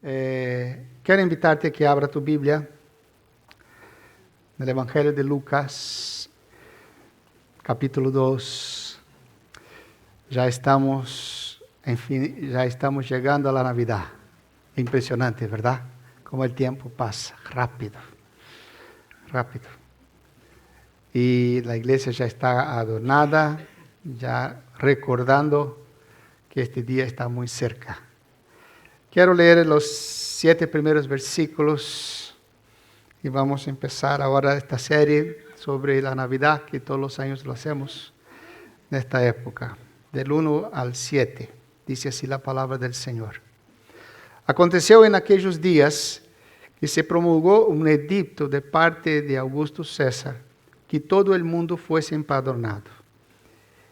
Quiero invitarte a que abra tu Biblia en el Evangelio de Lucas, capítulo 2. Ya estamos llegando a la Navidad. Impresionante, ¿verdad? Como el tiempo pasa, rápido. Y la iglesia ya está adornada, ya recordando que este día está muy cerca. Quiero leer los 7 primeros versículos y vamos a empezar ahora esta serie sobre la Navidad, que todos los años lo hacemos en esta época, del 1 al 7. Dice así la palabra del Señor. Aconteció en aquellos días que se promulgó un edicto de parte de Augusto César, que todo el mundo fuese empadronado.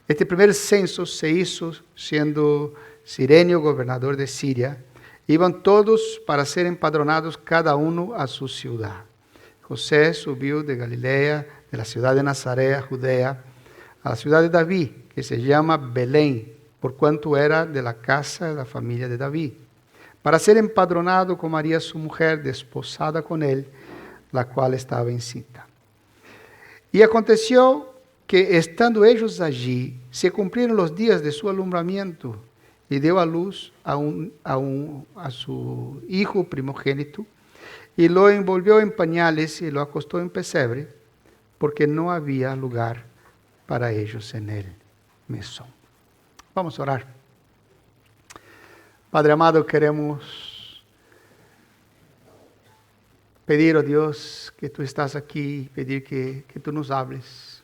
Este primer censo se hizo siendo Cirenio gobernador de Siria. Iban todos para ser empadronados, cada uno a su ciudad. José subió de Galilea, de la ciudad de Nazaret, a Judea, a la ciudad de David, que se llama Belén, por cuanto era de la casa de la familia de David, para ser empadronado con María su mujer, desposada con él, la cual estaba encinta. Y aconteció que, estando ellos allí, se cumplieron los días de su alumbramiento, y dio a luz a su hijo primogénito, y lo envolvió en pañales y lo acostó en pesebre, porque no había lugar para ellos en el mesón. Vamos a orar. Padre amado, queremos pedir a Dios que tú estás aquí, pedir que tú nos hables.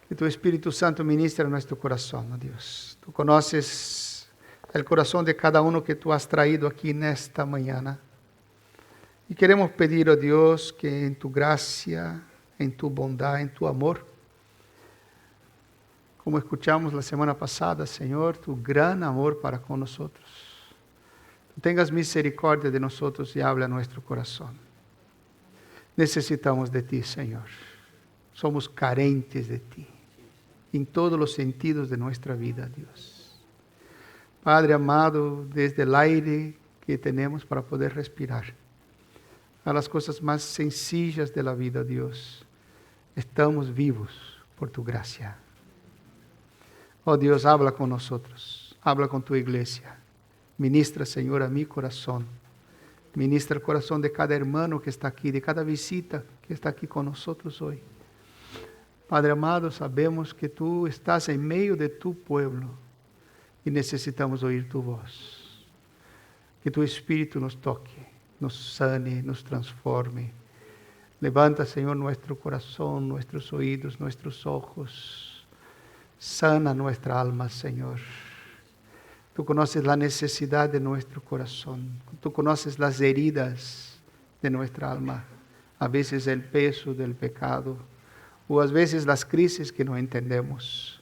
Que tu Espíritu Santo ministre en nuestro corazón, oh Dios. Tú conoces el corazón de cada uno que tú has traído aquí en esta mañana. Y queremos pedir, oh Dios, que en tu gracia, en tu bondad, en tu amor, como escuchamos la semana pasada, Señor, tu gran amor para con nosotros. Tú tengas misericordia de nosotros y habla a nuestro corazón. Necesitamos de ti, Señor. Somos carentes de ti, en todos los sentidos de nuestra vida, Dios. Padre amado, desde el aire que tenemos para poder respirar, a las cosas más sencillas de la vida, Dios, estamos vivos por tu gracia. Oh Dios, habla con nosotros, habla con tu iglesia. Ministra, Señor, a mi corazón. Ministra el corazón de cada hermano que está aquí, de cada visita que está aquí con nosotros hoy. Padre amado, sabemos que tú estás en medio de tu pueblo y necesitamos oír tu voz. Que tu Espíritu nos toque, nos sane, nos transforme. Levanta, Señor, nuestro corazón, nuestros oídos, nuestros ojos. Sana nuestra alma, Señor. Tú conoces la necesidad de nuestro corazón. Tú conoces las heridas de nuestra alma. A veces el peso del pecado. O a veces las crisis que no entendemos.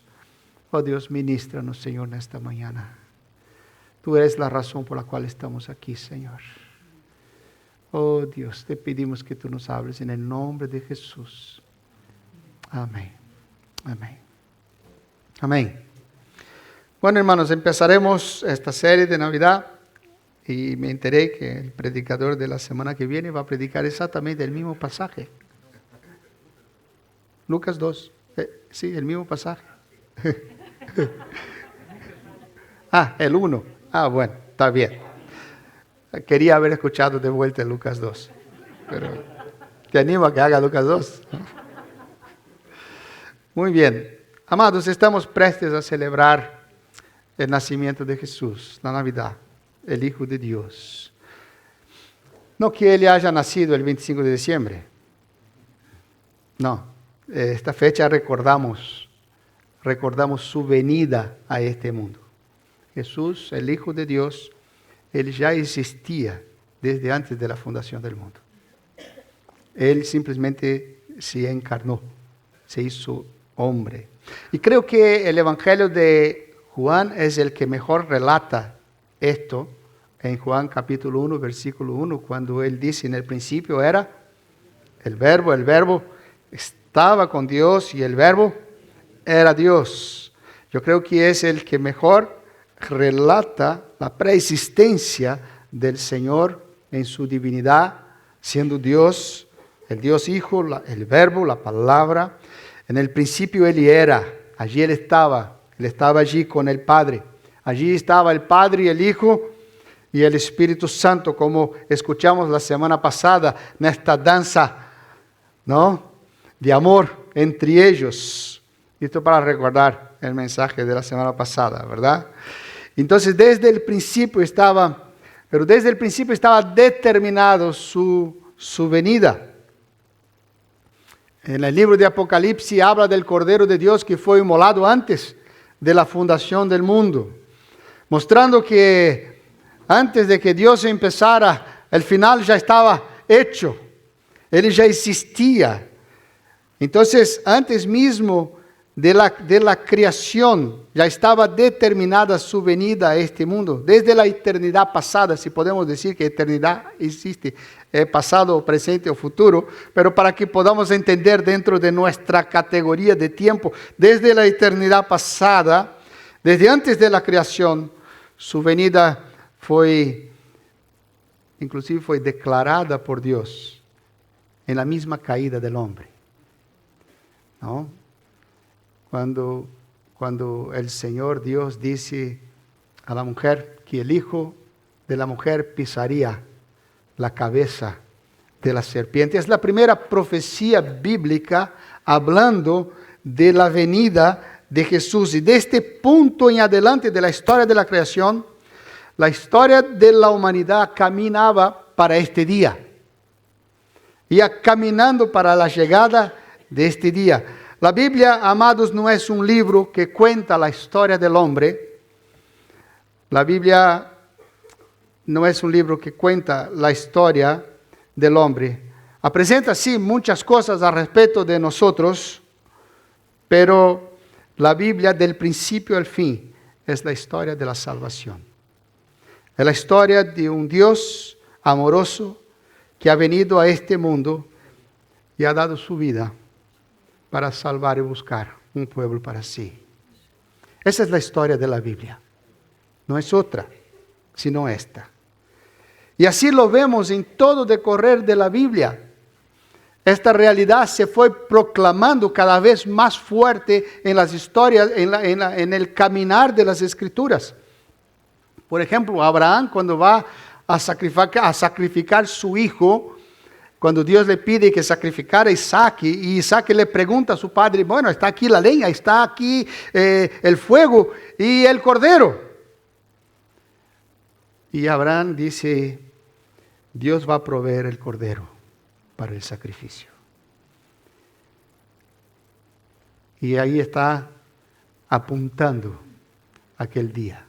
Oh Dios, ministranos, Señor, en esta mañana. Tú eres la razón por la cual estamos aquí, Señor. Oh Dios, te pedimos que tú nos hables en el nombre de Jesús. Amén. Amén. Amén. Bueno, hermanos, empezaremos esta serie de Navidad. Y me enteré que el predicador de la semana que viene va a predicar exactamente el mismo pasaje. Lucas 2, sí, el mismo pasaje. El 1. Bueno, está bien. Quería haber escuchado de vuelta Lucas 2. Pero te animo a que haga Lucas 2. Muy bien. Amados, estamos prestes a celebrar el nacimiento de Jesús, la Navidad, el Hijo de Dios. No que Él haya nacido el 25 de diciembre. No. Esta fecha recordamos su venida a este mundo. Jesús, el Hijo de Dios, Él ya existía desde antes de la fundación del mundo. Él simplemente se encarnó, se hizo hombre. Y creo que el Evangelio de Juan es el que mejor relata esto, en Juan capítulo 1, versículo 1, cuando Él dice: en el principio era el verbo estaba con Dios y el verbo era Dios. Yo creo que es el que mejor relata la preexistencia del Señor en su divinidad, siendo Dios, el Dios Hijo, el Verbo, la palabra. En el principio Él era, allí Él estaba allí con el Padre. Allí estaba el Padre y el Hijo y el Espíritu Santo, como escuchamos la semana pasada, en esta danza, ¿no?, de amor entre ellos. Esto para recordar el mensaje de la semana pasada, ¿verdad? Entonces, desde el principio estaba determinado su venida. En el libro de Apocalipsis habla del Cordero de Dios que fue inmolado antes de la fundación del mundo, mostrando que antes de que Dios empezara, el final ya estaba hecho, Él ya existía. Entonces, antes mismo de la creación, ya estaba determinada su venida a este mundo, desde la eternidad pasada, si podemos decir que eternidad existe, pasado, presente o futuro, pero para que podamos entender dentro de nuestra categoría de tiempo, desde la eternidad pasada, desde antes de la creación, su venida inclusive fue declarada por Dios en la misma caída del hombre, ¿no? Cuando el Señor Dios dice a la mujer que el hijo de la mujer pisaría la cabeza de la serpiente. Es la primera profecía bíblica hablando de la venida de Jesús. Y de este punto en adelante de la historia de la creación, la historia de la humanidad caminaba para este día. Ia caminando para la llegada de este día. La Biblia, amados, no es un libro que cuenta la historia del hombre. La Biblia no es un libro que cuenta la historia del hombre. Presenta, sí, muchas cosas al respecto de nosotros, pero la Biblia del principio al fin es la historia de la salvación. Es la historia de un Dios amoroso que ha venido a este mundo y ha dado su vida para salvar y buscar un pueblo para sí. Esa es la historia de la Biblia. No es otra, sino esta. Y así lo vemos en todo decorrer de la Biblia. Esta realidad se fue proclamando cada vez más fuerte en las historias, en el caminar de las Escrituras. Por ejemplo, Abraham, cuando va a sacrificar su hijo, cuando Dios le pide que sacrificara a Isaac, y Isaac le pregunta a su padre, bueno, está aquí la leña, está aquí el fuego y el cordero. Y Abraham dice, Dios va a proveer el cordero para el sacrificio. Y ahí está apuntando aquel día.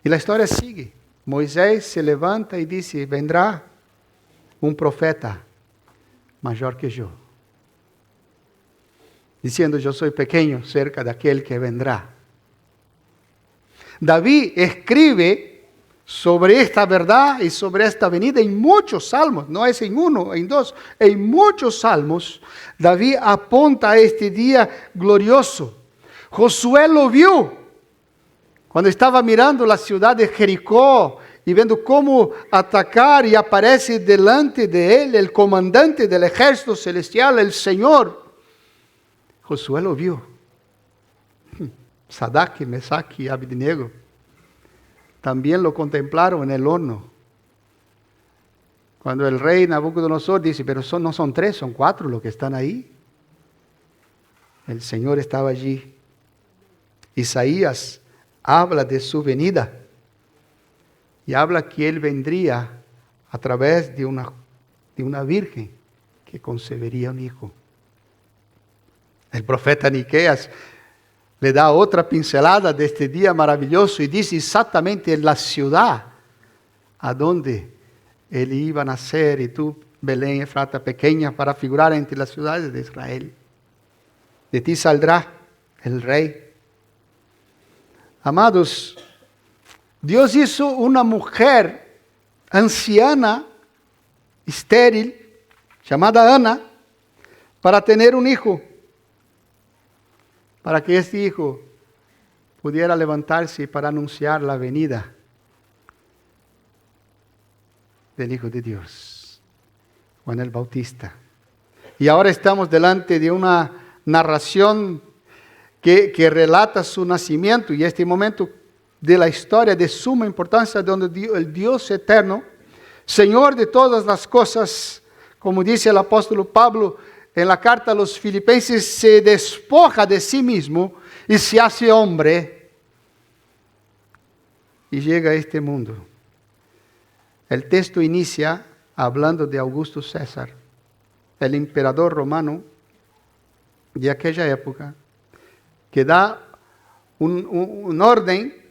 Y la historia sigue. Moisés se levanta y dice, vendrá un profeta mayor que yo, diciendo, yo soy pequeño cerca de aquel que vendrá. David escribe sobre esta verdad y sobre esta venida en muchos salmos, no es en uno, en dos, en muchos salmos. David apunta a este día glorioso. Josué lo vio cuando estaba mirando la ciudad de Jericó y viendo cómo atacar, y aparece delante de él el comandante del ejército celestial, el Señor. Josué lo vio. Sadrach, Mesach y Abednego también lo contemplaron en el horno. Cuando el rey Nabucodonosor dice, pero no son 3, son 4 los que están ahí. El Señor estaba allí. Isaías habla de su venida y habla que Él vendría a través de una virgen que concebería un hijo. El profeta Miqueas le da otra pincelada de este día maravilloso y dice exactamente la ciudad a donde Él iba a nacer, y tú, Belén Efrata pequeña, para figurar entre las ciudades de Israel. De ti saldrá el rey. Amados, Dios hizo una mujer anciana, estéril, llamada Ana, para tener un hijo, para que este hijo pudiera levantarse para anunciar la venida del Hijo de Dios, Juan el Bautista. Y ahora estamos delante de una narración que relata su nacimiento y este momento de la historia de suma importancia, donde el Dios eterno, Señor de todas las cosas, como dice el apóstol Pablo en la carta a los Filipenses, se despoja de sí mismo y se hace hombre y llega a este mundo. El texto inicia hablando de Augusto César, el emperador romano de aquella época, que da un orden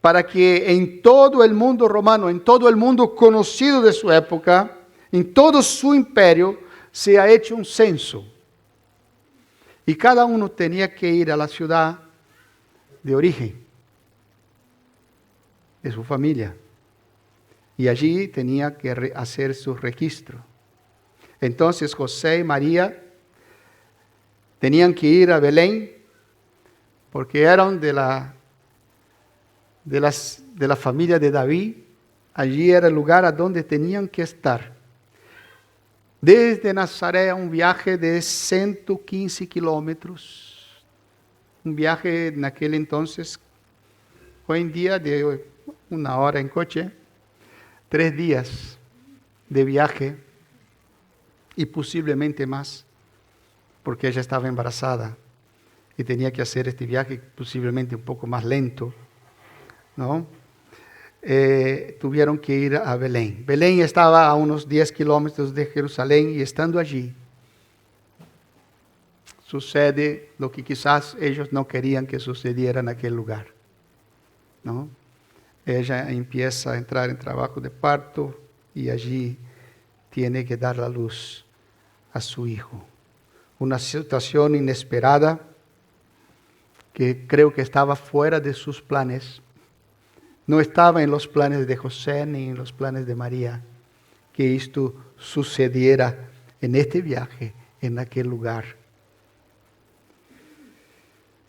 para que en todo el mundo romano, en todo el mundo conocido de su época, en todo su imperio, se ha hecho un censo. Y cada uno tenía que ir a la ciudad de origen de su familia. Y allí tenía que hacer su registro. Entonces José y María tenían que ir a Belén porque eran de la familia de David. Allí era el lugar a donde tenían que estar. Desde Nazaret, un viaje de 115 kilómetros. Un viaje en aquel entonces, hoy en día de 1 hora en coche, 3 días de viaje y posiblemente más, porque ella estaba embarazada y tenía que hacer este viaje posiblemente un poco más lento, ¿no? Tuvieron que ir a Belén. Belén estaba a unos 10 kilómetros de Jerusalén y estando allí, sucede lo que quizás ellos no querían que sucediera en aquel lugar, ¿no? Ella empieza a entrar en trabajo de parto y allí tiene que dar la luz a su hijo. Una situación inesperada que creo que estaba fuera de sus planes. No estaba en los planes de José ni en los planes de María que esto sucediera en este viaje, en aquel lugar.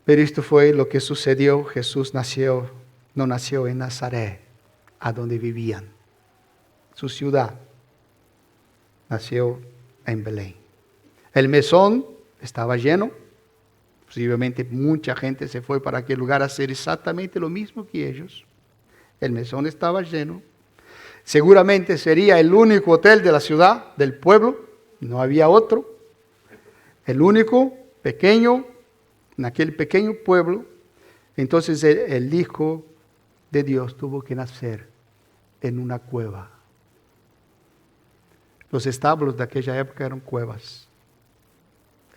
Pero esto fue lo que sucedió. Jesús no nació en Nazaret, a donde vivían, su ciudad. Nació en Belén. El mesón estaba lleno. Posiblemente mucha gente se fue para aquel lugar a hacer exactamente lo mismo que ellos. El mesón estaba lleno. Seguramente sería el único hotel de la ciudad, del pueblo. No había otro. El único, pequeño, en aquel pequeño pueblo. Entonces el Hijo de Dios tuvo que nacer en una cueva. Los establos de aquella época eran cuevas.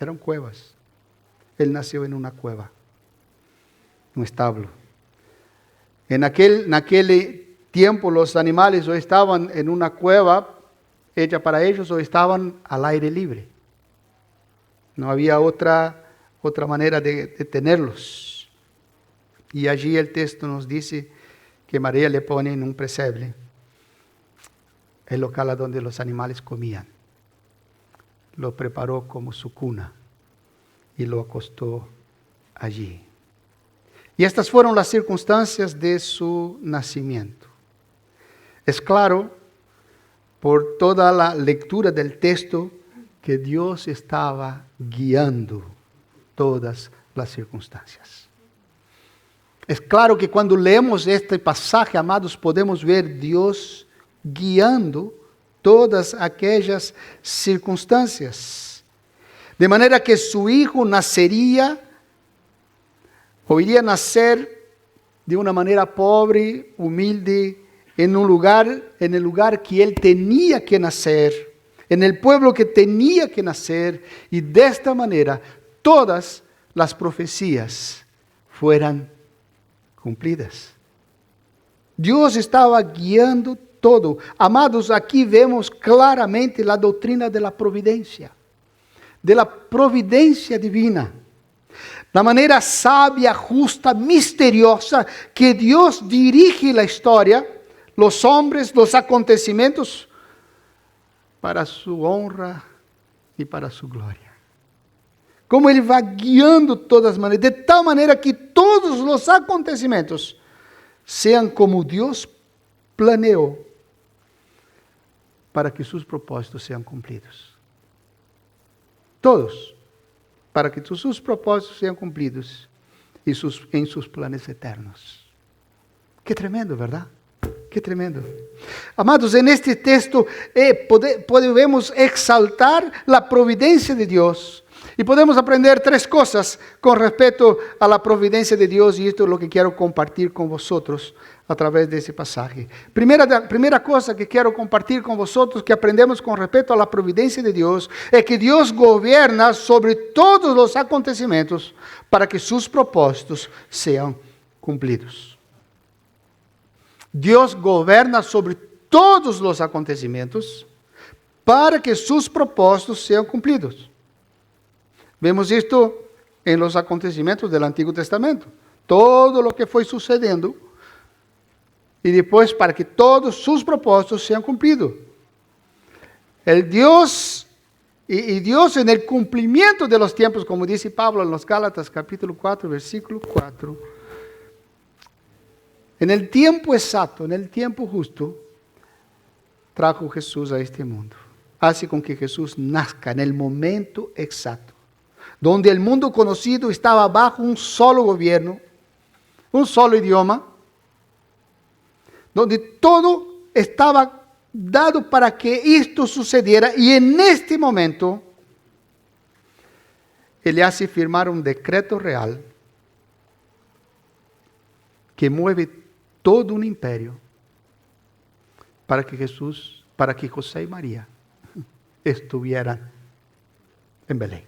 Eran cuevas. Él nació en una cueva, un establo. En aquel tiempo los animales o estaban en una cueva hecha para ellos o estaban al aire libre. No había otra manera de tenerlos. Y allí el texto nos dice que María le pone en un pesebre, el local a donde los animales comían. Lo preparó como su cuna y lo acostó allí. Y estas fueron las circunstancias de su nacimiento. Es claro, por toda la lectura del texto, que Dios estaba guiando todas las circunstancias. Es claro que cuando leemos este pasaje, amados, podemos ver Dios guiando todas aquellas circunstancias. De manera que su hijo nacería, o iría a nacer de una manera pobre, humilde, en el lugar que él tenía que nacer, en el pueblo que tenía que nacer, y de esta manera todas las profecías fueran cumplidas. Dios estaba guiando todo. Amados, aquí vemos claramente la doctrina de la providencia divina. La manera sabia, justa, misteriosa que Dios dirige la historia, los hombres, los acontecimientos, para su honra y para su gloria. Como Él va guiando todas las maneras, de tal manera que todos los acontecimientos sean como Dios planeó para que sus propósitos sean cumplidos. Todos, para que sus propósitos sean cumplidos y en sus planes eternos. Qué tremendo, ¿verdad? Qué tremendo. Amados, en este texto podemos exaltar la providencia de Dios. Y podemos aprender 3 cosas con respecto a la providencia de Dios, y esto es lo que quiero compartir con vosotros a través de ese pasaje. Primera cosa que quiero compartir con vosotros, que aprendemos con respecto a la providencia de Dios, es que Dios gobierna sobre todos los acontecimientos para que sus propósitos sean cumplidos. Dios gobierna sobre todos los acontecimientos para que sus propósitos sean cumplidos. Vemos esto en los acontecimientos del Antiguo Testamento. Todo lo que fue sucediendo y después para que todos sus propósitos sean cumplidos. Dios en el cumplimiento de los tiempos, como dice Pablo en los Gálatas capítulo 4, versículo 4, en el tiempo exacto, en el tiempo justo, trajo Jesús a este mundo. Hace con que Jesús nazca en el momento exacto, donde el mundo conocido estaba bajo un solo gobierno, un solo idioma, donde todo estaba dado para que esto sucediera, y en este momento Él hace firmar un decreto real que mueve todo un imperio para que José y María estuvieran en Belén.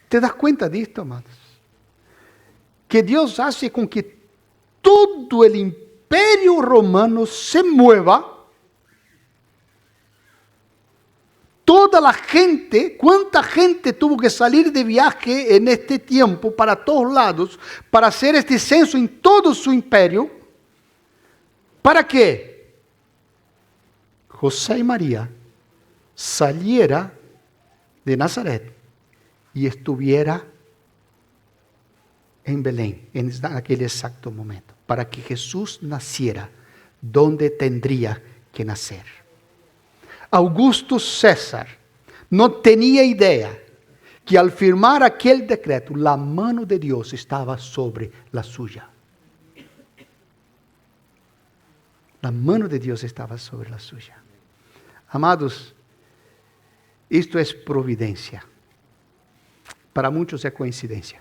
¿Te das cuenta de esto, amados? Que Dios hace con que todo el imperio romano se mueva. Toda la gente, ¿cuánta gente tuvo que salir de viaje en este tiempo para todos lados, para hacer este censo en todo su imperio? ¿Para qué? José y María saliera de Nazaret y estuviera en Belén en aquel exacto momento, para que Jesús naciera donde tendría que nacer. Augusto César no tenía idea que al firmar aquel decreto, la mano de Dios estaba sobre la suya. La mano de Dios estaba sobre la suya. Amados, esto es providencia. Para muchos es coincidencia.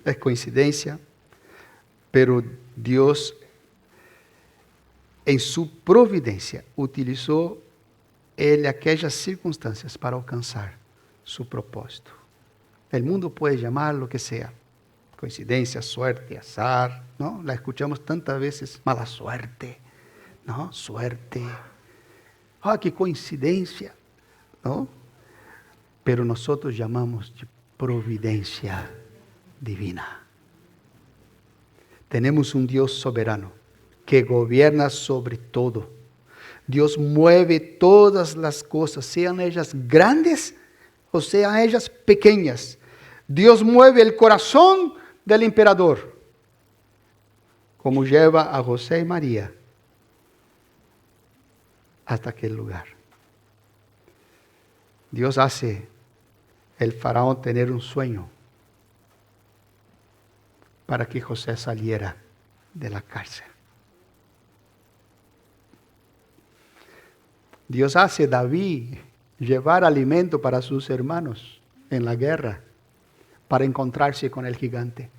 Es coincidencia, pero Dios en su providencia utilizó aquellas circunstancias para alcanzar su propósito. El mundo puede llamar lo que sea, coincidencia, suerte, azar, ¿no? La escuchamos tantas veces, mala suerte, ¿no? Suerte. Qué coincidencia, ¿no? Pero nosotros llamamos de providencia divina. Tenemos un Dios soberano que gobierna sobre todo. Dios mueve todas las cosas, sean ellas grandes o sean ellas pequeñas. Dios mueve el corazón del emperador, como lleva a José y María hasta aquel lugar. Dios hace el faraón tener un sueño para que José saliera de la cárcel. Dios hace a David llevar alimento para sus hermanos en la guerra para encontrarse con el gigante.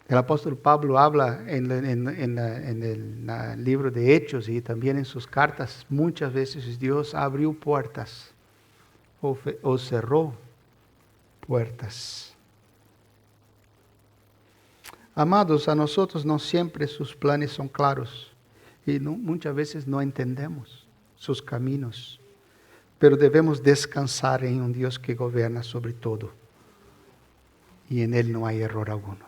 El apóstol Pablo habla en el libro de Hechos y también en sus cartas, muchas veces Dios abrió puertas o cerró puertas. Amados, a nosotros no siempre sus planes son claros y muchas veces no entendemos sus caminos, pero debemos descansar en un Dios que gobierna sobre todo y en Él no hay error alguno.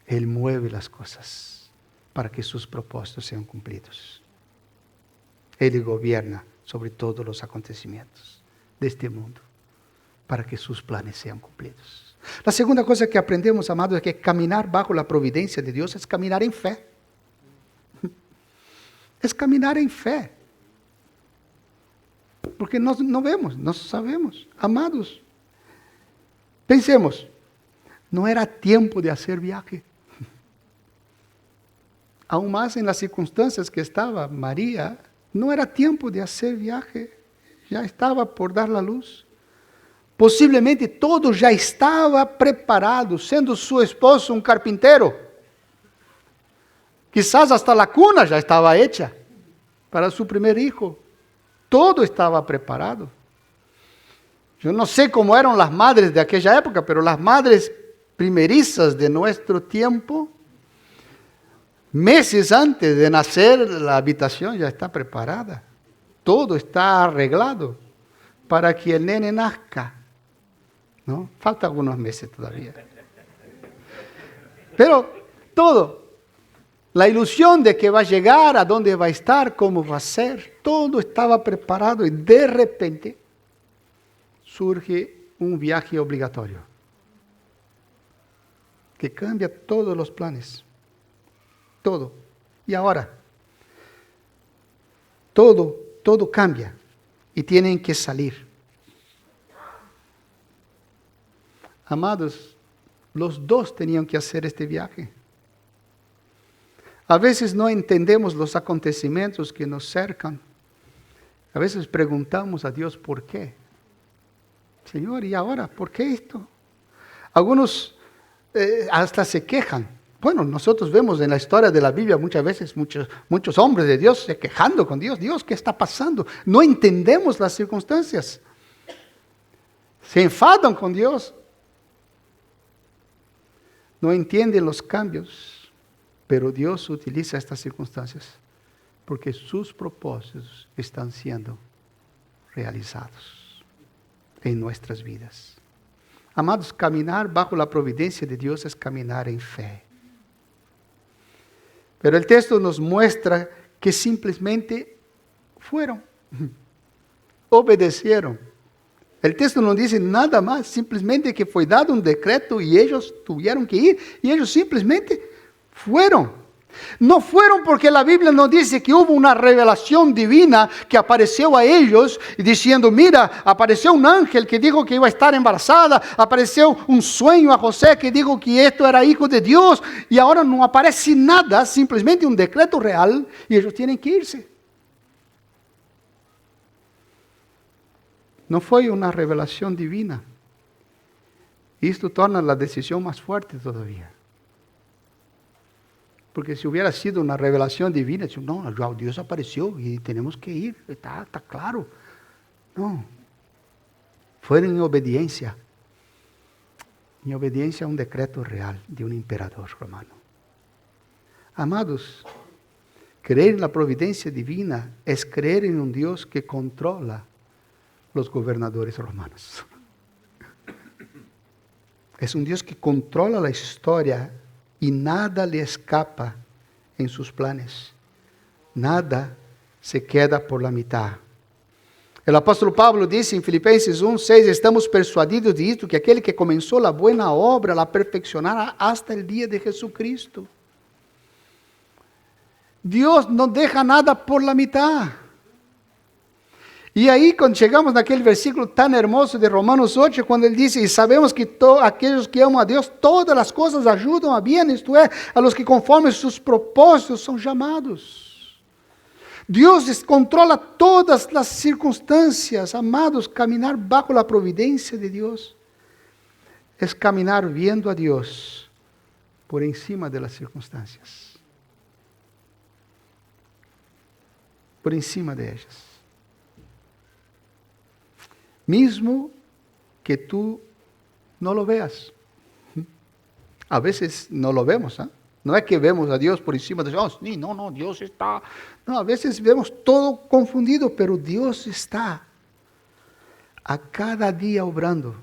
Él mueve las cosas para que sus propósitos sean cumplidos. Él gobierna sobre todos los acontecimientos de este mundo. para que sus planes sean cumplidos. La segunda cosa que aprendemos, amados, es que caminar bajo la providencia de Dios es caminar en fe. Es caminar en fe. Porque no vemos, no sabemos. Amados, pensemos, no era tiempo de hacer viaje. Aún más en las circunstancias que estaba María, no era tiempo de hacer viaje. Ya estaba por dar la luz. Posiblemente todo ya estaba preparado, siendo su esposo un carpintero. Quizás hasta la cuna ya estaba hecha para su primer hijo. Todo estaba preparado. Yo no sé cómo eran las madres de aquella época, pero las madres primerizas de nuestro tiempo, meses antes de nacer, la habitación ya está preparada. Todo está arreglado para que el nene nazca. ¿No? Falta algunos meses todavía. Pero todo, la ilusión de que va a llegar, a dónde va a estar, cómo va a ser, todo estaba preparado y de repente surge un viaje obligatorio que cambia todos los planes. Todo. Y ahora, todo cambia y tienen que salir. Amados, los dos tenían que hacer este viaje. A veces no entendemos los acontecimientos que nos cercan. A veces preguntamos a Dios por qué. Señor, ¿y ahora por qué esto? Algunos hasta se quejan. Bueno, nosotros vemos en la historia de la Biblia muchas veces muchos hombres de Dios se quejando con Dios. Dios, ¿qué está pasando? No entendemos las circunstancias. Se enfadan con Dios. No entienden los cambios, pero Dios utiliza estas circunstancias porque sus propósitos están siendo realizados en nuestras vidas. Amados, caminar bajo la providencia de Dios es caminar en fe. Pero el texto nos muestra que simplemente fueron, obedecieron. El texto no dice nada más, simplemente que fue dado un decreto y ellos tuvieron que ir y ellos simplemente fueron. No fueron porque la Biblia nos dice que hubo una revelación divina que apareció a ellos y diciendo, mira, apareció un ángel que dijo que iba a estar embarazada, apareció un sueño a José que dijo que esto era hijo de Dios y ahora no aparece nada, simplemente un decreto real y ellos tienen que irse. No fue una revelación divina. Y esto torna la decisión más fuerte todavía. Porque si hubiera sido una revelación divina, no, Dios apareció y tenemos que ir, está claro. No. Fueron en obediencia. En obediencia a un decreto real de un emperador romano. Amados, creer en la providencia divina es creer en un Dios que controla los gobernadores romanos. Es un Dios que controla la historia y nada le escapa en sus planes. Nada se queda por la mitad. El apóstol Pablo dice en Filipenses 1:6, estamos persuadidos de esto, que aquel que comenzó la buena obra la perfeccionará hasta el día de Jesucristo. Dios no deja nada por la mitad. Y ahí cuando llegamos a aquel versículo tan hermoso de Romanos 8, cuando él dice, y sabemos que aquellos que aman a Dios, todas las cosas ayudan a bien, esto es, a los que conforme sus propósitos son llamados. Dios controla todas las circunstancias, amados, caminar bajo la providencia de Dios es caminar viendo a Dios por encima de las circunstancias. Por encima de ellas. Mismo que tú no lo veas. A veces no lo vemos, ¿eh? No es que vemos a Dios por encima de nosotros, no, Dios está. No, a veces vemos todo confundido, pero Dios está a cada día obrando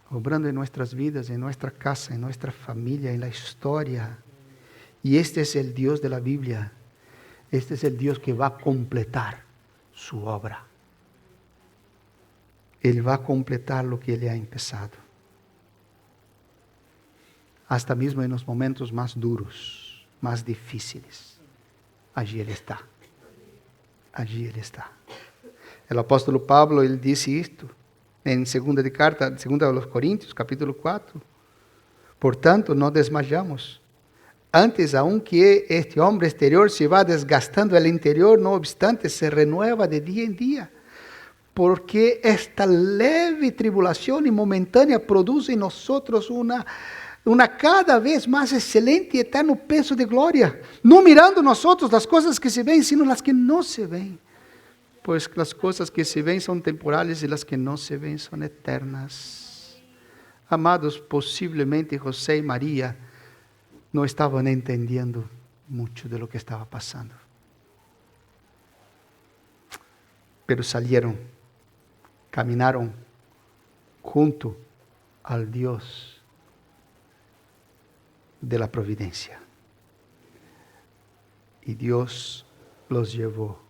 en nuestras vidas, en nuestra casa, en nuestra familia, en la historia. Y este es el Dios de la Biblia. Este es el Dios que va a completar su obra. Él va a completar lo que Él ha empezado. Hasta mismo en los momentos más duros, más difíciles. Allí Él está. Allí Él está. El apóstol Pablo, él dice esto en segunda de los Corintios, capítulo 4. Por tanto, no desmayamos. Antes, aunque este hombre exterior se va desgastando, el interior, no obstante, se renueva de día en día. Porque esta leve tribulación y momentánea produce en nosotros una cada vez más excelente y eterno peso de gloria. No mirando nosotros las cosas que se ven, sino las que no se ven. Pues las cosas que se ven son temporales y las que no se ven son eternas. Amados, posiblemente José y María no estaban entendiendo mucho de lo que estaba pasando. Pero salieron, caminaron junto al Dios de la providencia. Y Dios los llevó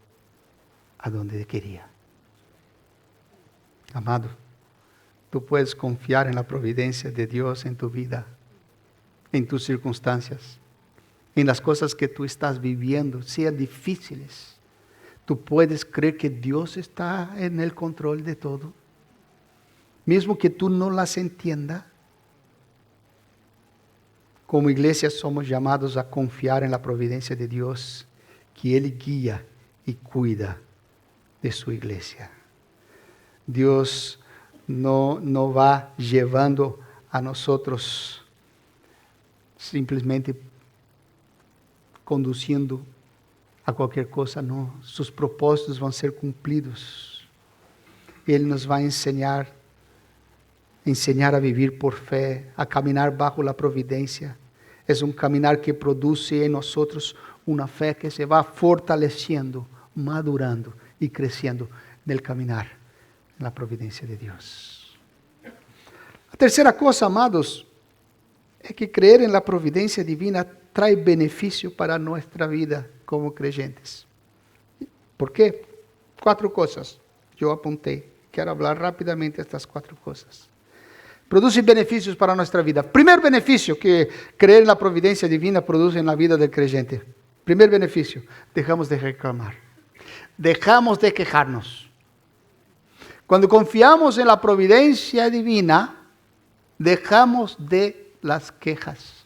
a donde quería. Amado, tú puedes confiar en la providencia de Dios en tu vida, en tus circunstancias, en las cosas que tú estás viviendo, sean difíciles. Tú puedes creer que Dios está en el control de todo, mismo que tú no las entiendas. Como iglesia somos llamados a confiar en la providencia de Dios, que Él guía y cuida de su iglesia. Dios no va llevando a nosotros simplemente conduciendo a cualquier cosa, no. Sus propósitos van a ser cumplidos. Él nos va a enseñar a vivir por fe, a caminar bajo la providencia. Es un caminar que produce en nosotros una fe que se va fortaleciendo, madurando y creciendo del caminar en la providencia de Dios. La tercera cosa, amados, es que creer en la providencia divina trae beneficio para nuestra vida como creyentes. ¿Por qué? 4 cosas. Yo apunté. Quiero hablar rápidamente de estas 4 cosas. Produce beneficios para nuestra vida. Primer beneficio que creer en la providencia divina produce en la vida del creyente. Primer beneficio, dejamos de reclamar. Dejamos de quejarnos. Cuando confiamos en la providencia divina, dejamos de las quejas.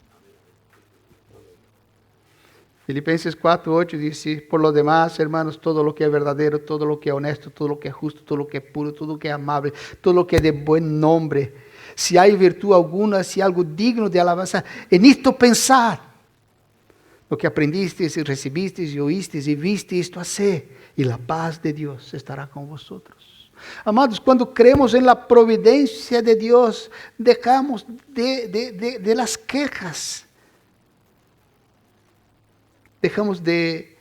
Filipenses 4:8 dice: por lo demás, hermanos, todo lo que es verdadero, todo lo que es honesto, todo lo que es justo, todo lo que es puro, todo lo que es amable, todo lo que es de buen nombre, si hay virtud alguna, si hay algo digno de alabanza, en esto pensad. Lo que aprendisteis y recibisteis y oísteis y visteis, esto haced, y la paz de Dios estará con vosotros. Amados, cuando creemos en la providencia de Dios, dejamos de las quejas. Dejamos de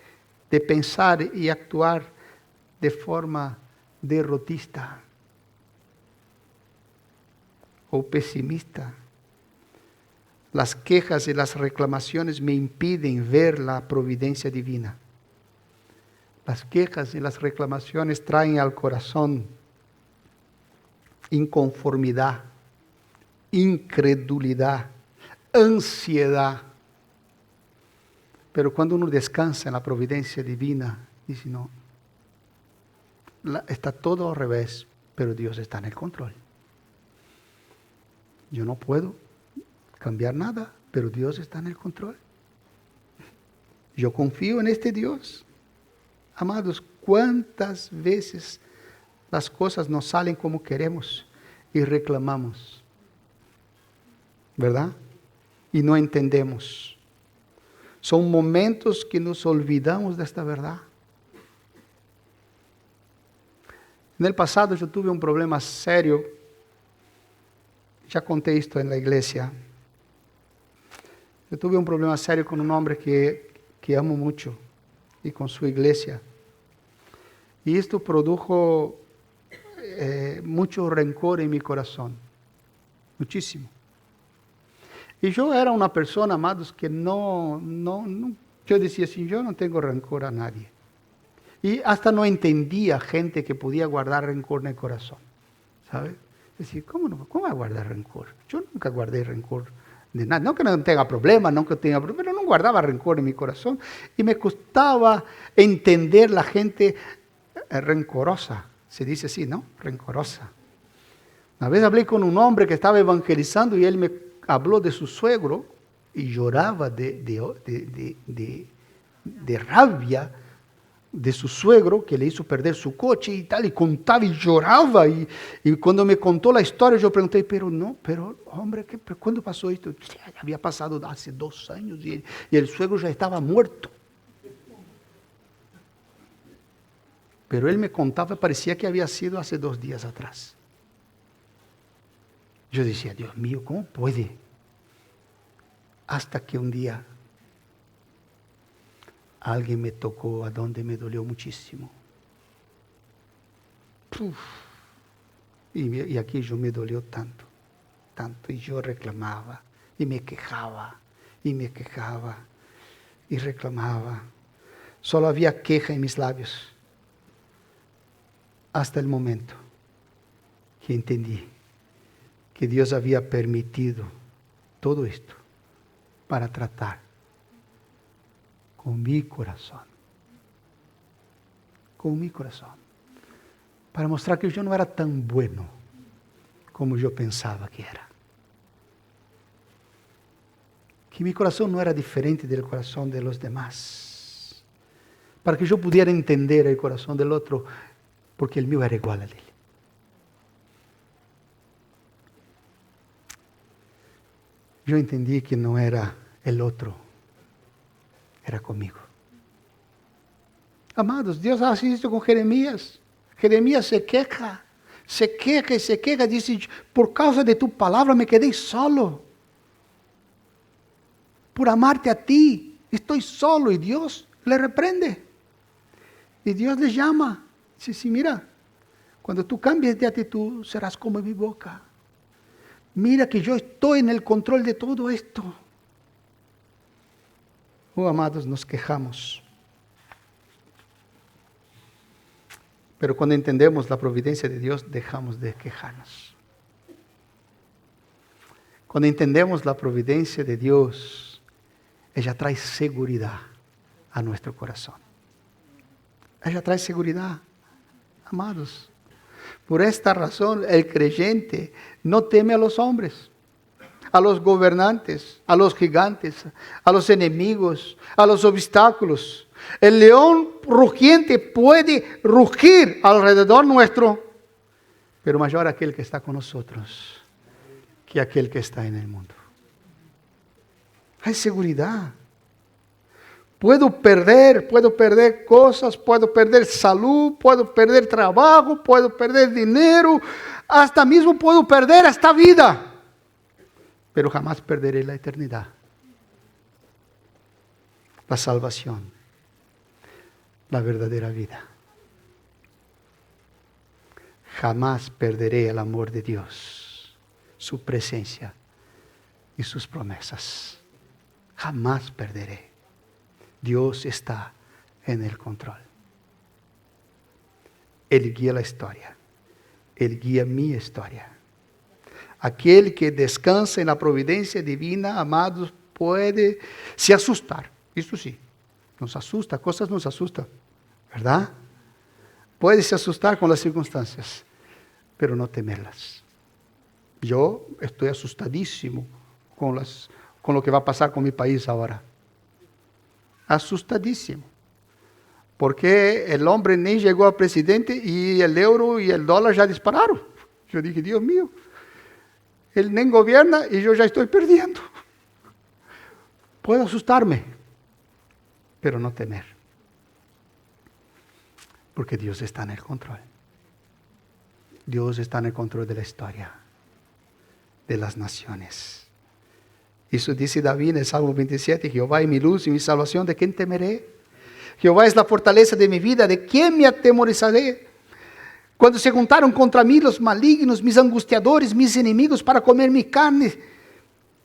pensar y actuar de forma derrotista o pesimista. Las quejas y las reclamaciones me impiden ver la providencia divina. Las quejas y las reclamaciones traen al corazón inconformidad, incredulidad, ansiedad. Pero cuando uno descansa en la providencia divina, dice: no, está todo al revés, pero Dios está en el control. Yo no puedo cambiar nada, pero Dios está en el control. Yo confío en este Dios. Amados, ¿cuántas veces las cosas no salen como queremos y reclamamos? ¿Verdad? Y no entendemos. Son momentos que nos olvidamos de esta verdad. En el pasado yo tuve un problema serio. Ya conté esto en la iglesia. Yo tuve un problema serio con un hombre que amo mucho y con su iglesia. Y esto produjo mucho rencor en mi corazón. Muchísimo. Y yo era una persona, amados, que no, yo decía así: yo no tengo rencor a nadie. Y hasta no entendía gente que podía guardar rencor en el corazón. ¿sabe? Es decir, ¿cómo va a guardar rencor? Yo nunca guardé rencor de nada. No que no tenga problemas, pero no guardaba rencor en mi corazón. Y me costaba entender la gente rencorosa. Se dice así, ¿no? Rencorosa. Una vez hablé con un hombre que estaba evangelizando y él me habló de su suegro y lloraba de rabia de su suegro que le hizo perder su coche y tal, y contaba y lloraba. Y cuando me contó la historia yo pregunté, pero hombre, ¿cuándo pasó esto? Ya había pasado hace 2 años y el suegro ya estaba muerto. Pero él me contaba, parecía que había sido hace 2 días atrás. Yo decía, Dios mío, ¿cómo puede? Hasta que un día alguien me tocó a donde me dolió muchísimo. Y aquí yo me dolió tanto. Y yo reclamaba, y me quejaba, y reclamaba. Solo había queja en mis labios. Hasta el momento que entendí que Dios había permitido todo esto para tratar con mi corazón. Con mi corazón. Para mostrar que yo no era tan bueno como yo pensaba que era. Que mi corazón no era diferente del corazón de los demás. Para que yo pudiera entender el corazón del otro, porque el mío era igual al de él. Yo entendí que no era el otro, era conmigo. Amados, Dios hace esto con Jeremías. Jeremías se queja, dice, por causa de tu palabra me quedé solo. Por amarte a ti, estoy solo. Y Dios le reprende. Y Dios le llama. Dice, sí, mira, cuando tú cambies de actitud, serás como mi boca. Mira que yo estoy en el control de todo esto. Oh, amados, nos quejamos. Pero cuando entendemos la providencia de Dios, dejamos de quejarnos. Cuando entendemos la providencia de Dios, ella trae seguridad a nuestro corazón. Ella trae seguridad, amados. Por esta razón, el creyente no teme a los hombres, a los gobernantes, a los gigantes, a los enemigos, a los obstáculos. El león rugiente puede rugir alrededor nuestro, pero mayor aquel que está con nosotros que aquel que está en el mundo. Hay seguridad. Puedo perder cosas, puedo perder salud, puedo perder trabajo, puedo perder dinero, hasta mismo puedo perder esta vida, pero jamás perderé la eternidad, la salvación, la verdadera vida. Jamás perderé el amor de Dios, su presencia y sus promesas. Jamás perderé. Dios está en el control. Él guía la historia. Él guía mi historia. Aquel que descansa en la providencia divina, amados, puede se asustar. Eso sí, nos asusta, cosas nos asustan, ¿verdad? Puede se asustar con las circunstancias, pero no temerlas. Yo estoy asustadísimo con lo que va a pasar con mi país ahora. Asustadísimo. Porque el hombre ni llegó a presidente y el euro y el dólar ya dispararon. Yo dije, Dios mío, él ni gobierna y yo ya estoy perdiendo. Puedo asustarme, pero no temer. Porque Dios está en el control. Dios está en el control de la historia, de las naciones. Eso dice David en el Salmo 27, Jehová es mi luz y mi salvación, ¿de quién temeré? Jehová es la fortaleza de mi vida, ¿de quién me atemorizaré? Cuando se juntaron contra mí los malignos, mis angustiadores, mis enemigos para comer mi carne,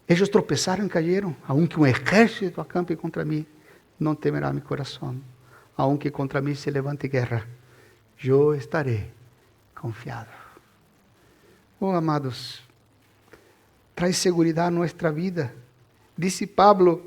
ellos tropezaron y cayeron. Aunque un ejército acampe contra mí, no temerá mi corazón. Aunque contra mí se levante guerra, yo estaré confiado. Oh, amados, trae seguridad a nuestra vida. Dice Pablo,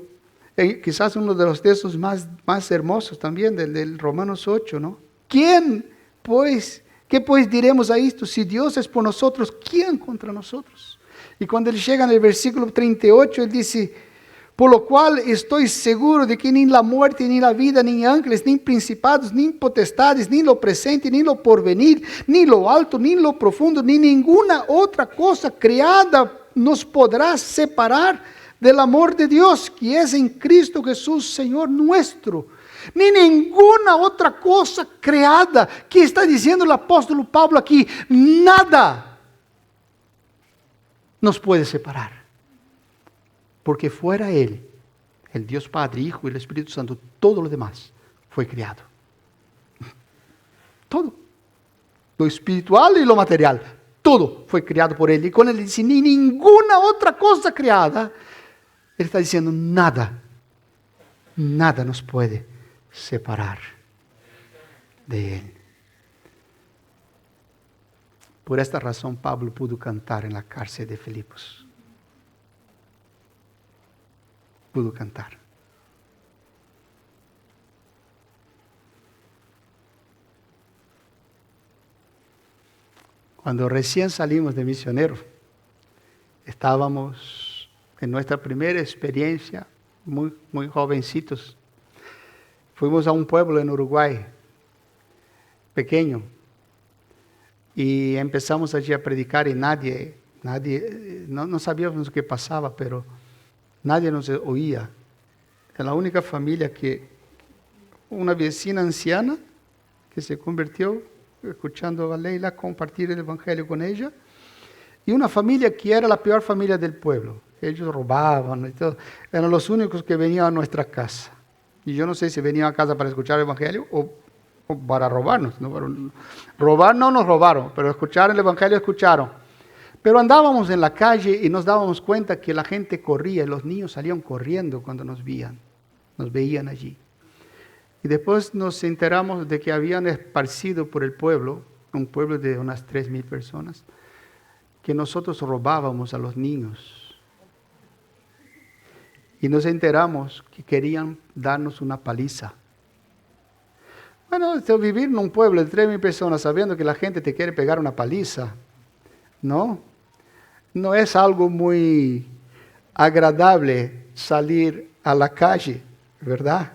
quizás uno de los textos más hermosos también del Romanos 8, ¿no? ¿Quién, pues, qué pues diremos a esto? Si Dios es por nosotros, ¿quién contra nosotros? Y cuando él llega en el versículo 38, él dice, por lo cual estoy seguro de que ni la muerte, ni la vida, ni ángeles, ni principados, ni potestades, ni lo presente, ni lo porvenir, ni lo alto, ni lo profundo, ni ninguna otra cosa creada nos podrá separar del amor de Dios que es en Cristo Jesús, Señor nuestro. Ni ninguna otra cosa creada. ¿Qué está diciendo el apóstol Pablo aquí? Nada nos puede separar. Porque fuera Él, el Dios Padre, Hijo y el Espíritu Santo, todo lo demás fue creado. Todo. Lo espiritual y lo material. Todo fue creado por Él. Y con Él dice, ni ninguna otra cosa creada. Él está diciendo, nada nos puede separar de Él. Por esta razón Pablo pudo cantar en la cárcel de Filipos. Pudo cantar. Cuando recién salimos de misioneros, estábamos en nuestra primera experiencia, muy jovencitos. Fuimos a un pueblo en Uruguay, pequeño, y empezamos allí a predicar y nadie, no sabíamos qué pasaba, pero nadie nos oía. Era la única familia una vecina anciana que se convirtió, escuchando a Leila compartir el evangelio con ella, y una familia que era la peor familia del pueblo. Ellos robaban y todo. Eran los únicos que venían a nuestra casa. Y yo no sé si venían a casa para escuchar el evangelio o para robarnos. Robar no nos robaron, pero escuchar el evangelio escucharon. Pero andábamos en la calle y nos dábamos cuenta que la gente corría, y los niños salían corriendo cuando nos veían allí. Y después nos enteramos de que habían esparcido por el pueblo, un pueblo de unas 3,000 personas, que nosotros robábamos a los niños. Y nos enteramos que querían darnos una paliza. Bueno, vivir en un pueblo de 3,000 personas sabiendo que la gente te quiere pegar una paliza, no es algo muy agradable salir a la calle, ¿verdad?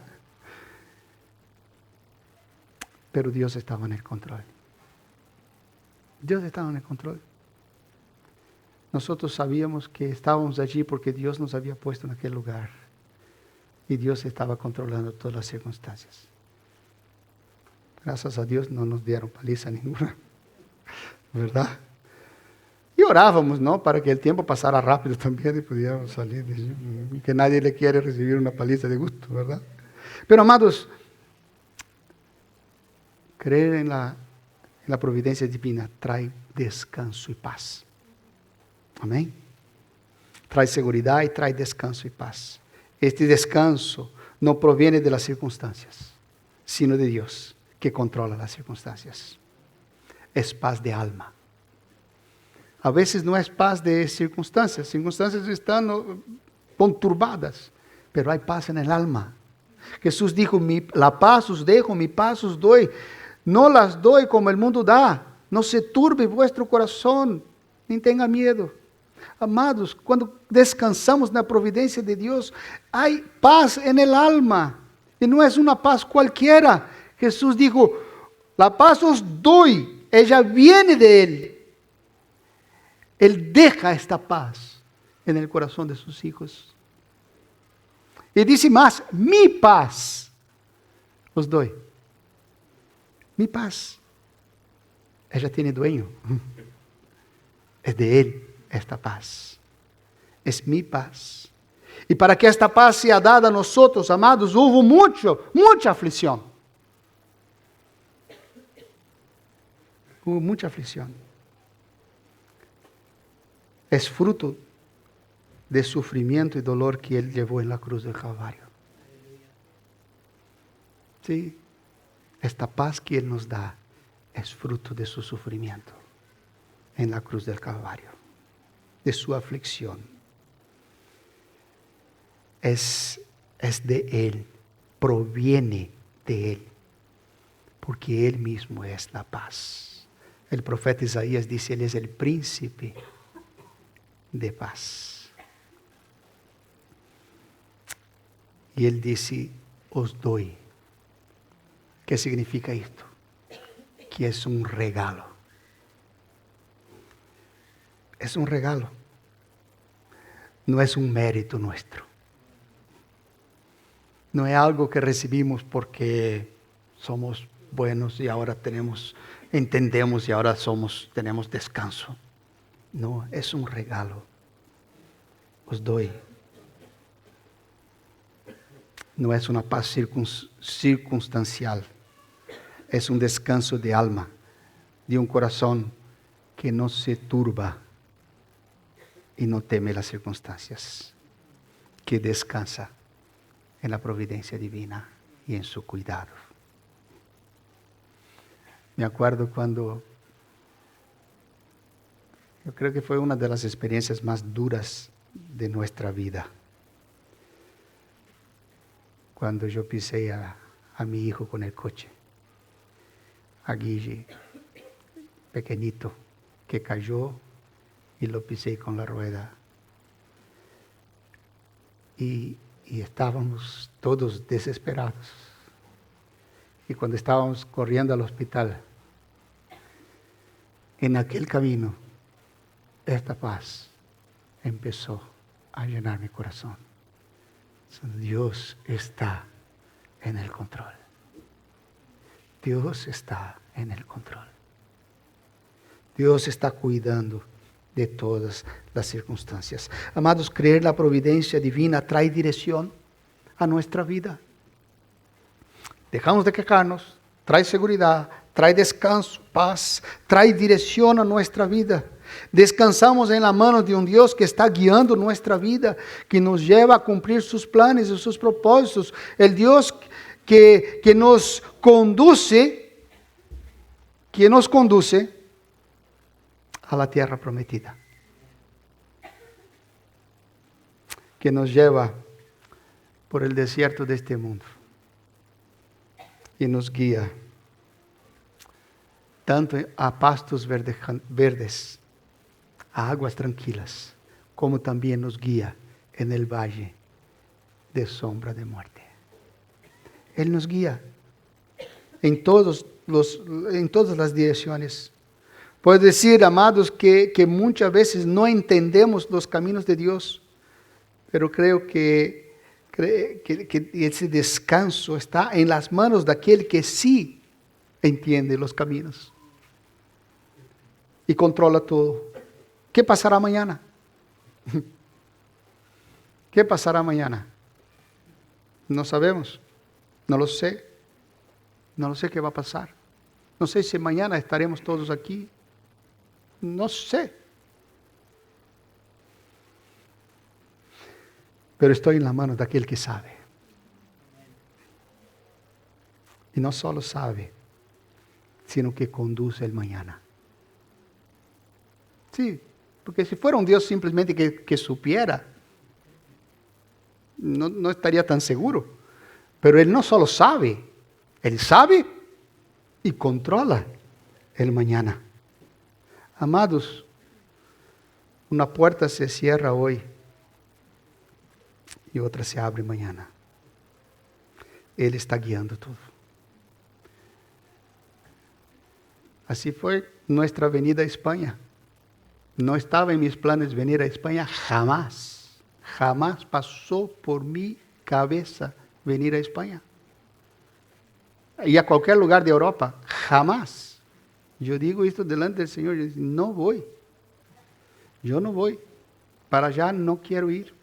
Pero Dios estaba en el control. Dios estaba en el control. Nosotros sabíamos que estábamos allí porque Dios nos había puesto en aquel lugar. Y Dios estaba controlando todas las circunstancias. Gracias a Dios no nos dieron paliza ninguna, ¿verdad? Y orábamos, ¿no? Para que el tiempo pasara rápido también y pudiéramos salir. Y que nadie le quiere recibir una paliza de gusto, ¿verdad? Pero amados, creer en la providencia divina trae descanso y paz. Amén. Trae seguridad y trae descanso y paz. Este descanso no proviene de las circunstancias, sino de Dios, que controla las circunstancias. Es paz de alma. A veces no es paz de circunstancias. Circunstancias están conturbadas, pero hay paz en el alma. Jesús dijo, la paz os dejo, mi paz os doy. No las doy como el mundo da. No se turbe vuestro corazón, ni tenga miedo. Amados, cuando descansamos en la providencia de Dios, hay paz en el alma. Y no es una paz cualquiera. Jesús dijo, la paz os doy. Ella viene de Él. Él deja esta paz en el corazón de sus hijos. Y dice más, mi paz os doy. Mi paz. Ella tiene dueño. Es de Él esta paz. Es mi paz. Y para que esta paz sea dada a nosotros, amados, hubo mucha aflicción. Hubo mucha aflicción. Es fruto de sufrimiento y dolor que Él llevó en la cruz del Calvario. Sí, esta paz que Él nos da es fruto de su sufrimiento. en la cruz del Calvario, de su aflicción. Es de Él, proviene de Él, porque Él mismo es la paz. El profeta Isaías dice, Él es el príncipe de paz. Y Él dice, os doy. ¿Qué significa esto? Que es un regalo. Es un regalo. No es un mérito nuestro. No es algo que recibimos porque somos buenos y ahora entendemos y ahora tenemos descanso. No, es un regalo. Os doy. No es una paz circunstancial. Es un descanso de alma, de un corazón que no se turba y no teme las circunstancias, que descansa en la providencia divina y en su cuidado. Me acuerdo cuando, yo creo que fue una de las experiencias más duras de nuestra vida, cuando yo pisé a mi hijo con el coche, a Guille, pequeñito, que cayó y lo pisé con la rueda. Y estábamos todos desesperados. Y cuando estábamos corriendo al hospital, en aquel camino, esta paz empezó a llenar mi corazón. Dios está en el control. Dios está en el control. Dios está cuidando de todas las circunstancias. Amados, creer la providencia divina trae dirección a nuestra vida. Dejamos de quejarnos, trae seguridad, trae descanso, paz, trae dirección a nuestra vida. Descansamos en la mano de un Dios que está guiando nuestra vida, que nos lleva a cumplir sus planes y sus propósitos. El Dios que nos conduce a la tierra prometida, que nos lleva por el desierto de este mundo y nos guía tanto a pastos verdes, a aguas tranquilas, como también nos guía en el valle de sombra de muerte. Él nos guía en todas las direcciones. Puedo decir, amados, que muchas veces no entendemos los caminos de Dios, pero creo que ese descanso está en las manos de aquel que sí entiende los caminos y controla todo. ¿Qué pasará mañana? ¿Qué pasará mañana? No sabemos, no lo sé. No sé qué va a pasar. No sé si mañana estaremos todos aquí. No sé. Pero estoy en la mano de aquel que sabe. Y no solo sabe, sino que conduce el mañana. Sí, porque si fuera un Dios simplemente que supiera, no estaría tan seguro. Pero Él no solo sabe, Él sabe y controla el mañana. Amados, una puerta se cierra hoy y otra se abre mañana. Él está guiando todo. Así fue nuestra venida a España. No estaba en mis planes venir a España jamás. Jamás pasó por mi cabeza venir a España. Y a cualquier lugar de Europa, jamás. Yo digo esto delante del Señor, yo digo, no voy. Yo no voy. Para allá no quiero ir.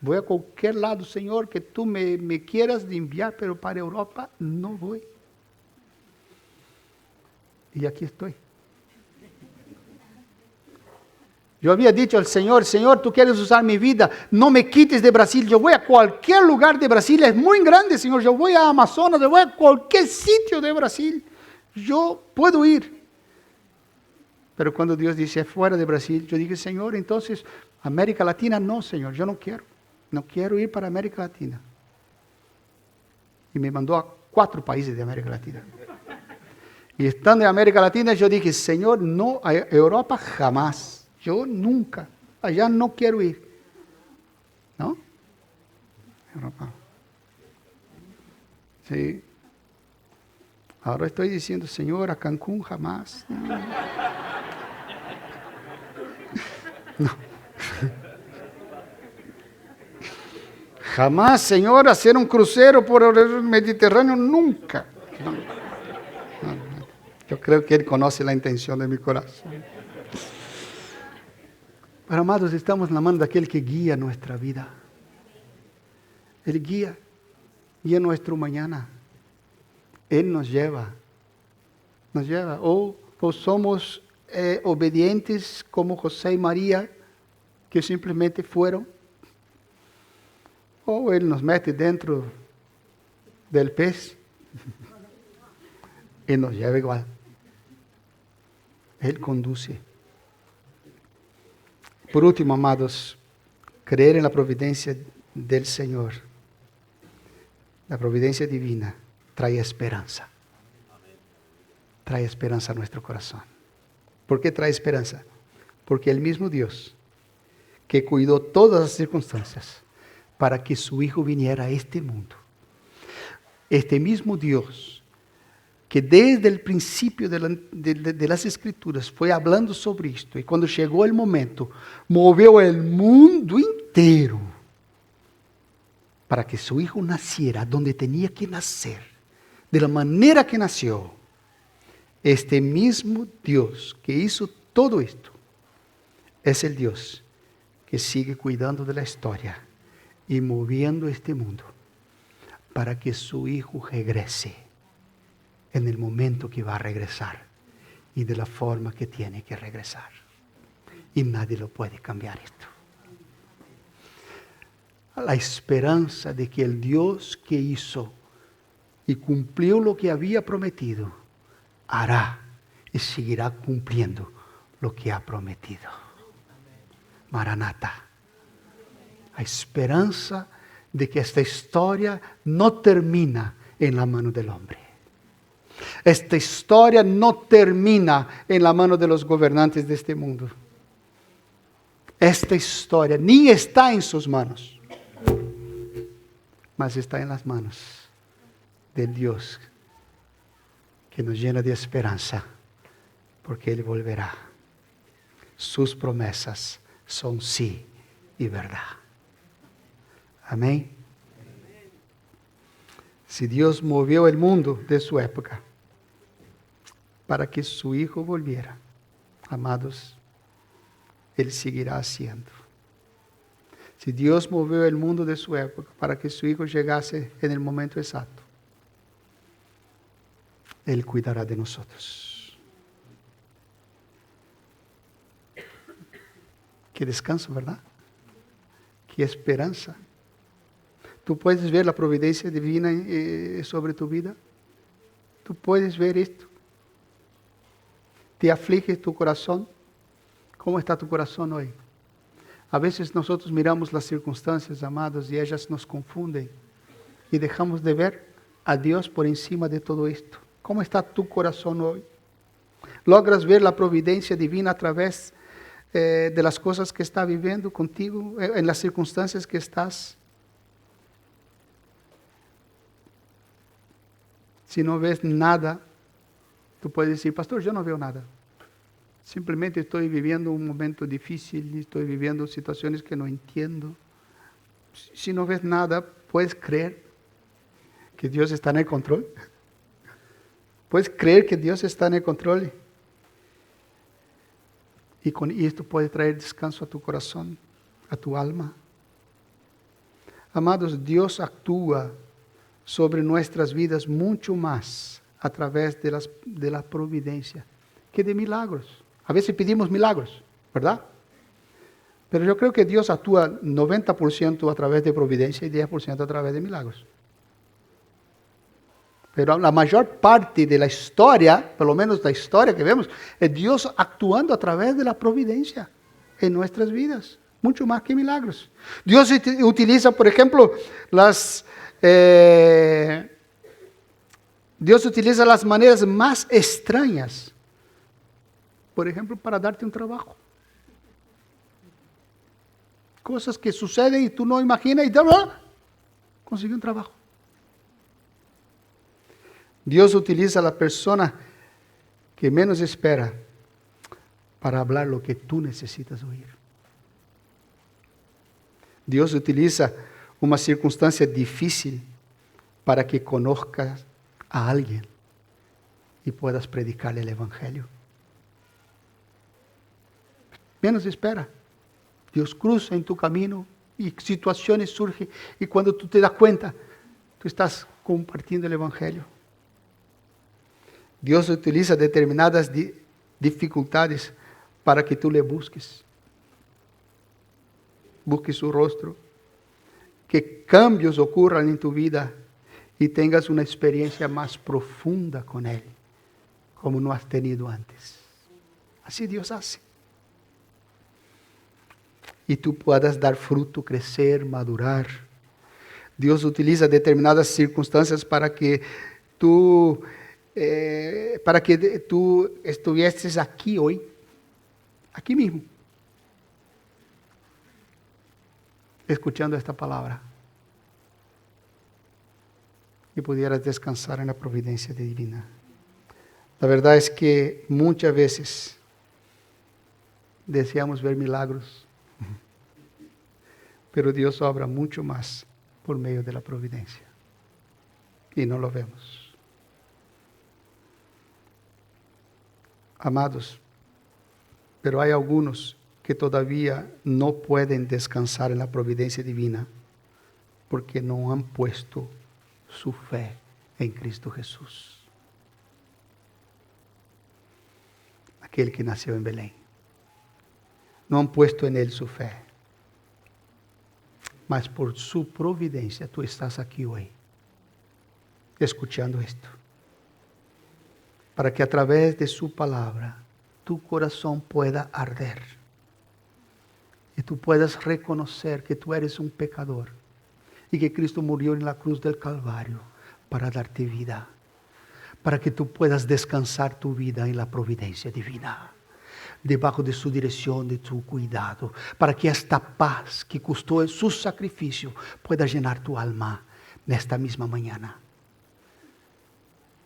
Voy a cualquier lado, Señor, que tú me quieras enviar, pero para Europa no voy. Y aquí estoy. Yo había dicho al Señor, Señor, tú quieres usar mi vida, no me quites de Brasil, yo voy a cualquier lugar de Brasil, es muy grande, Señor, yo voy a Amazonas, yo voy a cualquier sitio de Brasil, yo puedo ir. Pero cuando Dios dice fuera de Brasil, yo dije, Señor, entonces América Latina no, Señor, yo no quiero. No quiero ir para América Latina. Y me mandó a 4 países de América Latina. Y estando en América Latina, yo dije, Señor, no, a Europa jamás. Yo nunca. Allá no quiero ir. ¿No? Europa. Sí. Ahora estoy diciendo, Señor, a Cancún jamás. No. Jamás, Señor, hacer un crucero por el Mediterráneo, nunca. No. Yo creo que Él conoce la intención de mi corazón. Pero amados, estamos en la mano de aquel que guía nuestra vida. Él guía nuestro mañana. Él nos lleva. O somos obedientes como José y María, que simplemente fueron. O Él nos mete dentro del pez y nos lleva igual. Él conduce. Por último, amados, creer en la providencia del Señor, la providencia divina, trae esperanza. Trae esperanza a nuestro corazón. ¿Por qué trae esperanza? Porque el mismo Dios que cuidó todas las circunstancias para que su Hijo viniera a este mundo, este mismo Dios que desde el principio de las Escrituras fue hablando sobre esto, y cuando llegó el momento, movió el mundo entero para que su Hijo naciera donde tenía que nacer, de la manera que nació. Este mismo Dios que hizo todo esto, es el Dios que sigue cuidando de la historia y moviendo este mundo para que su Hijo regrese en el momento que va a regresar y de la forma que tiene que regresar. Y nadie lo puede cambiar esto. La esperanza de que el Dios que hizo y cumplió lo que había prometido, hará y seguirá cumpliendo lo que ha prometido. Maranata. La esperanza de que esta historia no termina en la mano del hombre. Esta historia no termina en la mano de los gobernantes de este mundo. Esta historia ni está en sus manos, mas está en las manos del Dios que nos llena de esperanza, porque Él volverá. Sus promesas son sí y verdad. Amén. Si Dios movió el mundo de su época para que su Hijo volviera, amados, Él seguirá haciendo. Si Dios movió el mundo de su época para que su Hijo llegase en el momento exacto, Él cuidará de nosotros. Qué descanso, ¿verdad? Qué esperanza. Tú puedes ver la providencia divina sobre tu vida. Tú puedes ver esto. ¿Te aflige tu corazón? ¿Cómo está tu corazón hoy? A veces nosotros miramos las circunstancias, amados, y ellas nos confunden. Y dejamos de ver a Dios por encima de todo esto. ¿Cómo está tu corazón hoy? ¿Logras ver la providencia divina a través de las cosas que está viviendo contigo, en las circunstancias que estás? Si no ves nada, tú puedes decir, pastor, yo no veo nada. Simplemente estoy viviendo un momento difícil, estoy viviendo situaciones que no entiendo. Si no ves nada, ¿puedes creer que Dios está en el control? ¿Puedes creer que Dios está en el control? Y con esto puede traer descanso a tu corazón, a tu alma. Amados, Dios actúa sobre nuestras vidas mucho más a través de la providencia que de milagros. A veces pedimos milagros, ¿verdad? Pero yo creo que Dios actúa 90% a través de providencia y 10% a través de milagros. Pero la mayor parte de la historia, por lo menos la historia que vemos, es Dios actuando a través de la providencia en nuestras vidas, mucho más que milagros. Dios utiliza, por ejemplo, Dios utiliza las maneras más extrañas, por ejemplo, para darte un trabajo. Cosas que suceden y tú no imaginas y consigue un trabajo. Dios utiliza a la persona que menos espera para hablar lo que tú necesitas oír. Dios utiliza una circunstancia difícil para que conozcas a alguien y puedas predicarle el Evangelio. Menos espera. Dios cruza en tu camino y situaciones surgen y cuando tú te das cuenta, tú estás compartiendo el Evangelio. Dios utiliza determinadas dificultades para que tú le busques. Busques su rostro. Que cambios ocurran en tu vida y tengas una experiencia más profunda con Él, como no has tenido antes. Así Dios hace. Y tú puedas dar fruto, crecer, madurar. Dios utiliza determinadas circunstancias para que tú estuvieses aquí hoy, aquí mismo, escuchando esta palabra y pudieras descansar en la providencia divina. La verdad es que muchas veces deseamos ver milagros, pero Dios obra mucho más por medio de la providencia y no lo vemos. Amados, pero hay algunos que todavía no pueden descansar en la providencia divina porque no han puesto su fe en Cristo Jesús, aquel que nació en Belén. No han puesto en Él su fe, mas por su providencia tú estás aquí hoy, escuchando esto, para que a través de su palabra tu corazón pueda arder y tú puedas reconocer que tú eres un pecador y que Cristo murió en la cruz del Calvario para darte vida, para que tú puedas descansar tu vida en la providencia divina, debajo de su dirección, de su cuidado, para que esta paz que costó su sacrificio pueda llenar tu alma en esta misma mañana.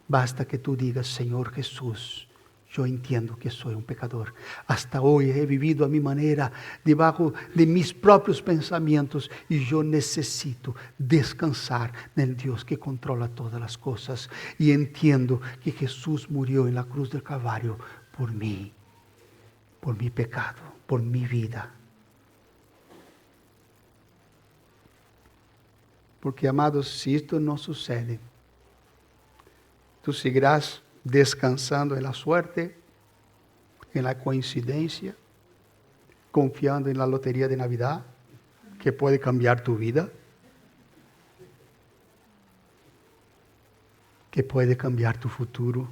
Basta que tú digas: Señor Jesús, yo entiendo que soy un pecador. Hasta hoy he vivido a mi manera, debajo de mis propios pensamientos, y yo necesito descansar en el Dios que controla todas las cosas. Y entiendo que Jesús murió en la cruz del Calvario por mí, por mi pecado, por mi vida. Porque, amados, si esto no sucede, tú seguirás descansando en la suerte, en la coincidencia, confiando en la lotería de Navidad, que puede cambiar tu vida, que puede cambiar tu futuro.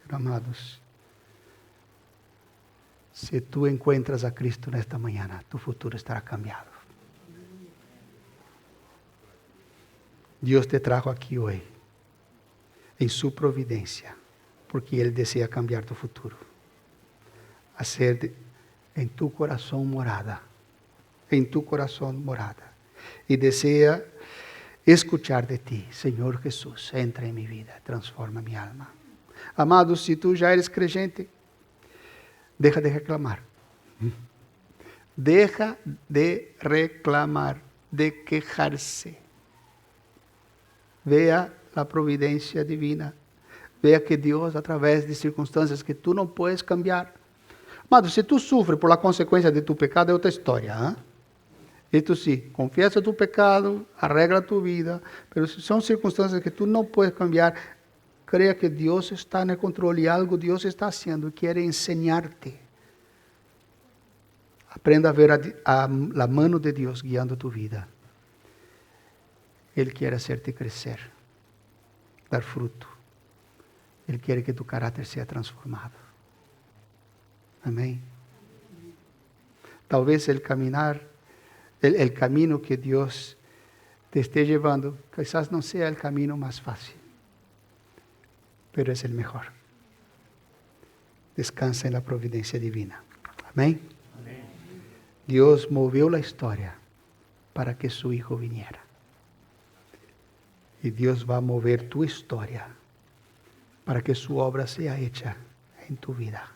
Pero, amados, si tú encuentras a Cristo en esta mañana, tu futuro estará cambiado. Dios te trajo aquí hoy en su providencia, porque Él desea cambiar tu futuro, hacer en tu corazón morada, y desea escuchar de ti: Señor Jesús, entra en mi vida, transforma mi alma. Amados, si tú ya eres creyente, deja de reclamar, de quejarse. Vea la providencia divina. Vea que Dios, a través de circunstancias que tú no puedes cambiar. Amado, si tú sufres por la consecuencia de tu pecado, es otra historia. Esto sí, confiesa tu pecado, arregla tu vida, pero si son circunstancias que tú no puedes cambiar, crea que Dios está en el control y algo Dios está haciendo y quiere enseñarte. Aprenda a ver a la mano de Dios guiando tu vida. Él quiere hacerte crecer. dar fruto. Él quiere que tu carácter sea transformado. Amén. Tal vez el caminar, el camino que Dios te esté llevando, quizás no sea el camino más fácil, pero es el mejor. Descansa en la providencia divina. Amén. Amén. Dios movió la historia para que su Hijo viniera. Y Dios va a mover tu historia para que su obra sea hecha en tu vida.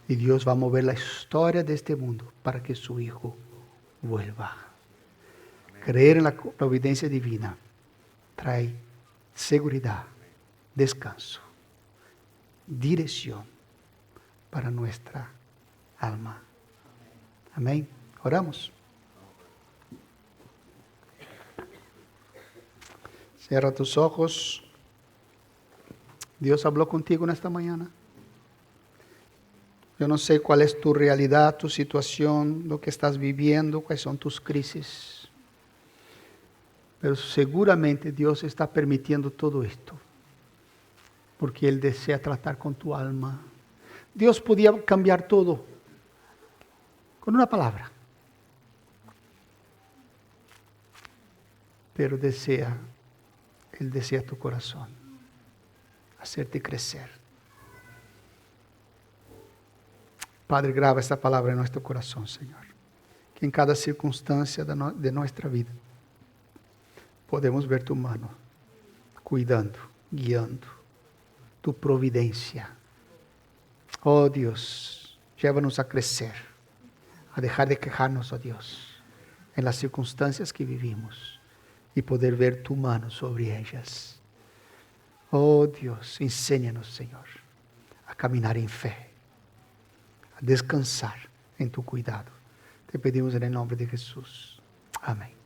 Y Dios va a mover la historia de este mundo para que su Hijo vuelva. Creer en la providencia divina trae seguridad, descanso, dirección para nuestra alma. Amén. Oramos. Cierra tus ojos. Dios habló contigo en esta mañana. Yo no sé cuál es tu realidad, tu situación, lo que estás viviendo, cuáles son tus crisis. Pero seguramente Dios está permitiendo todo esto, porque Él desea tratar con tu alma. Dios podía cambiar todo con una palabra, pero Él desea tu corazón, hacerte crecer. Padre, graba esta palabra en nuestro corazón, Señor. Que en cada circunstancia de nuestra vida podemos ver tu mano cuidando, guiando, tu providencia. Oh Dios, llévanos a crecer, a dejar de quejarnos, oh Dios, en las circunstancias que vivimos y poder ver tu mano sobre ellas. Oh Dios, enséñanos, Señor, a caminar en fe, a descansar en tu cuidado. Te pedimos en el nombre de Jesús. Amén.